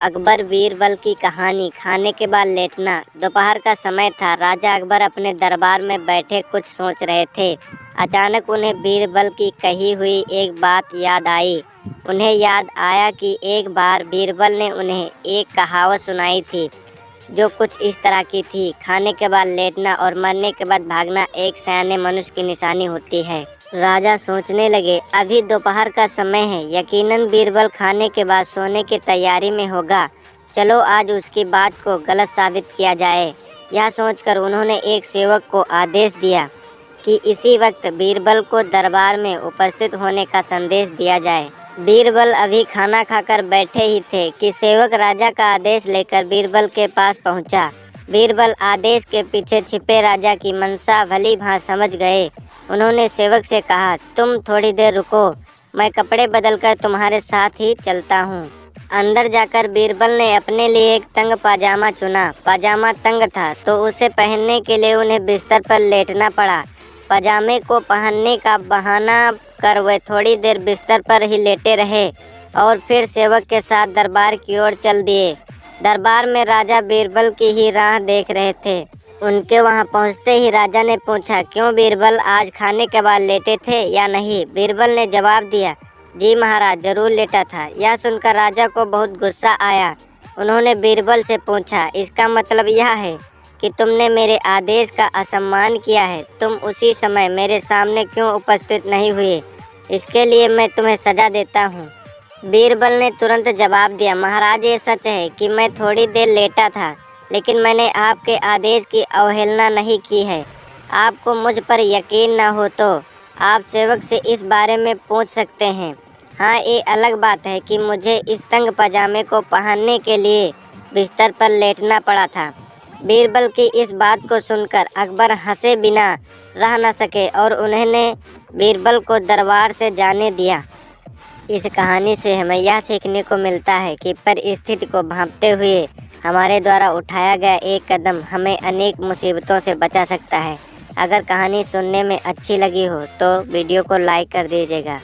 अकबर बीरबल की कहानी। खाने के बाद लेटना। दोपहर का समय था। राजा अकबर अपने दरबार में बैठे कुछ सोच रहे थे। अचानक उन्हें बीरबल की कही हुई एक बात याद आई। उन्हें याद आया कि एक बार बीरबल ने उन्हें एक कहावत सुनाई थी जो कुछ इस तरह की थी, खाने के बाद लेटना और मरने के बाद भागना एक सयाने मनुष्य की निशानी होती है। राजा सोचने लगे, अभी दोपहर का समय है, यकीनन बीरबल खाने के बाद सोने की तैयारी में होगा। चलो आज उसकी बात को गलत साबित किया जाए। यह सोचकर उन्होंने एक सेवक को आदेश दिया कि इसी वक्त बीरबल को दरबार में उपस्थित होने का संदेश दिया जाए। बीरबल अभी खाना खाकर बैठे ही थे कि सेवक राजा का आदेश लेकर बीरबल के पास पहुंचा। बीरबल आदेश के पीछे छिपे राजा की मंशा भली भांति समझ गए। उन्होंने सेवक से कहा, तुम थोड़ी देर रुको, मैं कपड़े बदलकर तुम्हारे साथ ही चलता हूँ। अंदर जाकर बीरबल ने अपने लिए एक तंग पाजामा चुना। पाजामा तंग था तो उसे पहनने के लिए उन्हें बिस्तर पर लेटना पड़ा। पजामे को पहनने का बहाना कर वे थोड़ी देर बिस्तर पर ही लेटे रहे और फिर सेवक के साथ दरबार की ओर चल दिए। दरबार में राजा बीरबल की ही राह देख रहे थे। उनके वहां पहुंचते ही राजा ने पूछा, क्यों बीरबल, आज खाने के बाद लेटे थे या नहीं? बीरबल ने जवाब दिया, जी महाराज, जरूर लेटा था। यह सुनकर राजा को बहुत गुस्सा आया। उन्होंने बीरबल से पूछा, इसका मतलब यह है कि तुमने मेरे आदेश का असम्मान किया है? तुम उसी समय मेरे सामने क्यों उपस्थित नहीं हुए? इसके लिए मैं तुम्हें सजा देता हूँ। बीरबल ने तुरंत जवाब दिया, महाराज, ये सच है कि मैं थोड़ी देर लेटा था, लेकिन मैंने आपके आदेश की अवहेलना नहीं की है। आपको मुझ पर यकीन न हो तो आप सेवक से इस बारे में पूछ सकते हैं। हाँ, ये अलग बात है कि मुझे इस तंग पजामे को पहनने के लिए बिस्तर पर लेटना पड़ा था। बीरबल की इस बात को सुनकर अकबर हंसे बिना रह न सके और उन्होंने बीरबल को दरबार से जाने दिया। इस कहानी से हमें यह सीखने को मिलता है कि परिस्थिति को भांपते हुए हमारे द्वारा उठाया गया एक कदम हमें अनेक मुसीबतों से बचा सकता है। अगर कहानी सुनने में अच्छी लगी हो तो वीडियो को लाइक कर दीजिएगा।